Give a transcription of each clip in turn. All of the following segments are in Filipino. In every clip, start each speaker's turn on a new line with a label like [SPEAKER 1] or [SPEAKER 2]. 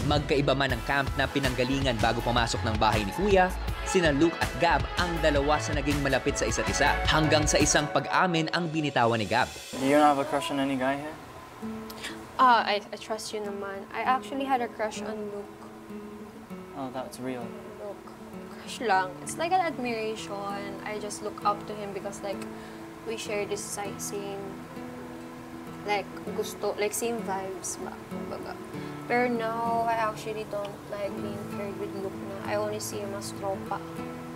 [SPEAKER 1] Magkaiba man ang camp na pinanggalingan bago pumasok ng bahay ni Kuya, sina Luke at Gab ang dalawa sa naging malapit sa isa't isa. Hanggang sa isang pag-amin ang binitawan ni Gab.
[SPEAKER 2] Do you not have a crush on any guy here?
[SPEAKER 3] I trust you naman. I actually had a crush on Luke.
[SPEAKER 2] Oh, that's real.
[SPEAKER 3] Look, crush lang. It's like an admiration. I just look up to him because like we share this same like gusto, like same vibes ba, kumbaga. Pero now, I actually don't like being paired with Luke na. I only see him as tropa.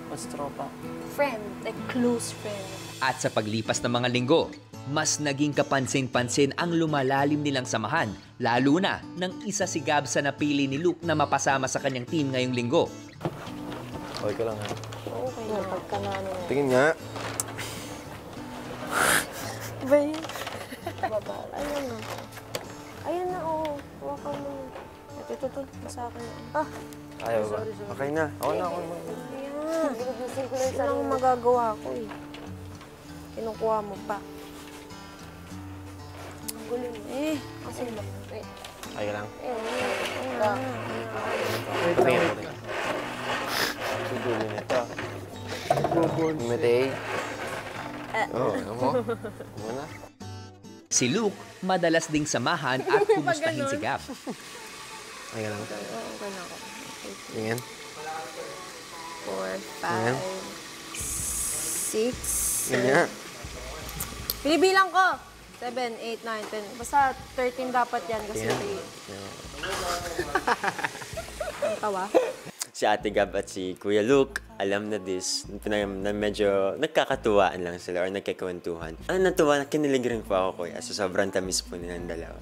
[SPEAKER 2] What's tropa?
[SPEAKER 3] Friend, like close friend.
[SPEAKER 1] At sa paglipas ng mga linggo, mas naging kapansin-pansin ang lumalalim nilang samahan, lalo na nang isa si Gab sa napili ni Luke na mapasama sa kanyang team ngayong linggo.
[SPEAKER 4] Okay ka lang, ha?
[SPEAKER 3] Okay na. Pagkanano na.
[SPEAKER 4] Tingin nga.
[SPEAKER 3] Bay. Baba. Ayun na. Ayun na, oo. Hawakan mo. Ito. Sa akin.
[SPEAKER 4] Ayaw ba? Okay na. Ako na.
[SPEAKER 3] Ayan. Yun ang magagawa ko eh. Kinukuha mo pa. Ang gulo mo. Kasi ba? Wait.
[SPEAKER 4] Okay ka lang.
[SPEAKER 3] Tingin.
[SPEAKER 4] Siguro nito. Matay. Oo, ano mo? Muna.
[SPEAKER 1] Si Luke, madalas ding samahan at kumustahin si Gab.
[SPEAKER 4] Okay ka lang.
[SPEAKER 3] Okay na ako.
[SPEAKER 4] Tingin.
[SPEAKER 3] 4, 5, 6,
[SPEAKER 4] Ganyan.
[SPEAKER 3] Binibilang ko! 7, 8, 9, 10. Basta 13 dapat yan kasi ang tawa.
[SPEAKER 5] Si Ate Gab at si Kuya Luke, alam na this, na medyo nagkakatuwaan lang sila or nagkikwentuhan. Natuwa, kinilig rin po ako, Kuya. So, sobrang tamis po nilang dalawa.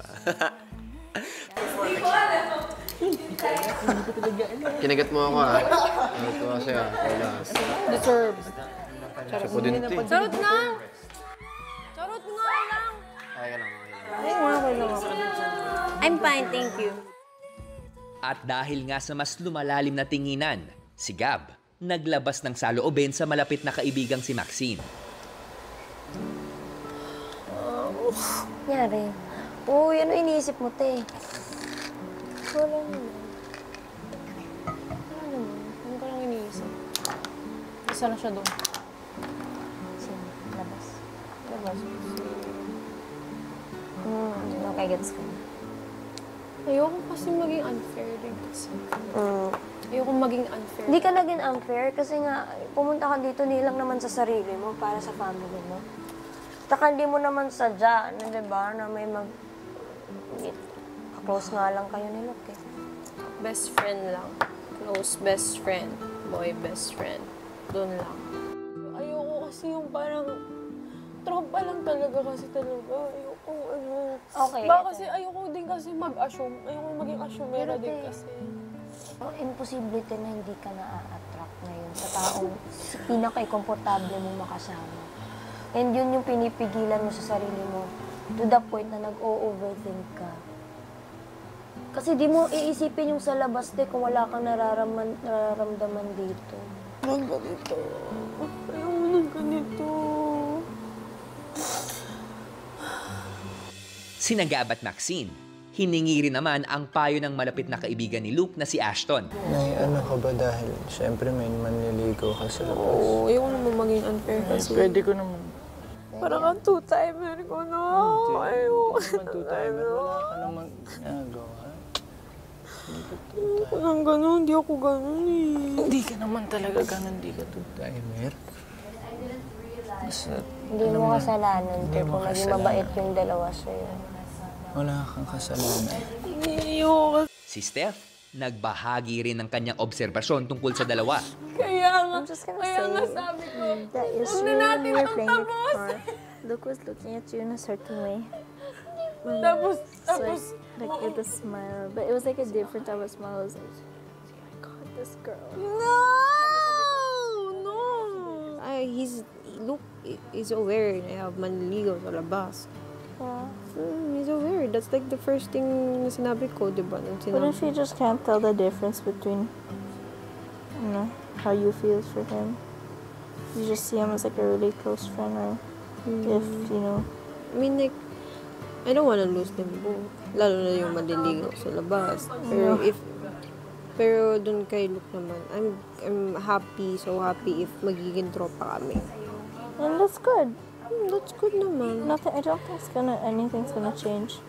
[SPEAKER 4] Kinagat mo ako, ha? Natuwa sa'yo, ha?
[SPEAKER 3] Deserve.
[SPEAKER 4] Siya po din ito, eh.
[SPEAKER 3] Charot na! Charot nga lang!
[SPEAKER 4] Okay ka lang,
[SPEAKER 3] Okay lang ako. I'm fine, thank you.
[SPEAKER 1] At dahil nga sa mas lumalalim na tinginan, si Gab naglabas ng saloobin sa malapit na kaibigang si Maxine.
[SPEAKER 6] Nangyari? Oo, yan ang iniisip mo, te.
[SPEAKER 3] Wala naman. Ano ka lang iniisip? Isa na siya doon.
[SPEAKER 6] Sino? Labas.
[SPEAKER 3] Labas.
[SPEAKER 6] Okay, gets ko.
[SPEAKER 3] Ayoko kasi maging unfair din kasi. Ayoko maging unfair.
[SPEAKER 6] Hindi ka naging unfair kasi nga, pumunta ka dito nilang naman sa sarili mo para sa family mo. Taka hindi mo naman sadya, na, diba, na may close nga lang kayo ni Luke, eh.
[SPEAKER 3] Best friend lang. Close best friend. Boy best friend. Doon lang. Ayoko kasi yung parang tropa lang talaga kasi talaga. Ayoko ano.
[SPEAKER 6] Okay.
[SPEAKER 3] Kasi ayoko din kasi mag-assume. Ayoko maging assumera din kasi.
[SPEAKER 6] Imposible din na hindi ka na-attract ngayon sa taong pinaka-komportable mo makasama. And yun yung pinipigilan mo sa sarili mo to the point na nag-o-overthink ka. Kasi di mo iisipin yung sa labas kung wala kang nararamdaman dito.
[SPEAKER 3] Nang ganito. Ayoko nang ganito.
[SPEAKER 1] Sina Gab at Maxine, hiningi rin naman ang payo ng malapit na kaibigan ni Luke na si Ashton.
[SPEAKER 7] Nay, ano ka ba dahil siyempre may manliligaw ka sa labas?
[SPEAKER 3] Oo, ayoko naman maging unfair kasi.
[SPEAKER 7] Pwede ko naman.
[SPEAKER 3] Parang ang two-timer ko, no? Ayoko.
[SPEAKER 7] Naman two-timer, wala ka namang ginagawa.
[SPEAKER 3] Ayoko nang gano'n, hindi ako gano'n eh.
[SPEAKER 7] Hindi ka naman talaga ganun, hindi ka two-timer.
[SPEAKER 6] Hindi mo kasalanan kung naging mabait yung dalawa sa'yo.
[SPEAKER 7] Wala kang kasalanan.
[SPEAKER 3] Ayoko.
[SPEAKER 1] Si Steph, nagbahagi rin ng kanyang obserbasyon tungkol sa dalawa.
[SPEAKER 3] Kaya nga
[SPEAKER 6] say
[SPEAKER 3] sabi ko,
[SPEAKER 6] that is
[SPEAKER 3] huwag na
[SPEAKER 6] when
[SPEAKER 3] natin
[SPEAKER 6] we were
[SPEAKER 3] ang
[SPEAKER 6] playing the
[SPEAKER 3] tapos.
[SPEAKER 6] guitar. Luke was looking at you in a certain way.
[SPEAKER 3] Tapos,
[SPEAKER 6] Like it was smile, but it was like a different type of smile. I was like, oh my God, this girl.
[SPEAKER 3] No! Luke is aware na I have manliligaw sa labas. He's aware. That's like the first thing na sinabi ko, di ba?
[SPEAKER 8] What if you just can't tell the difference between, you know, how you feel for him? You just see him as like a really close friend, or if, you know...
[SPEAKER 3] I mean, like, I don't wanna lose them both. Lalo na yung manliligaw sa labas. Pero if
[SPEAKER 9] Pero dun kay Luke naman, I'm happy, so happy if magiging tropa kami.
[SPEAKER 8] And that's good.
[SPEAKER 9] That's good naman.
[SPEAKER 8] Nothing, I don't think anything's gonna change.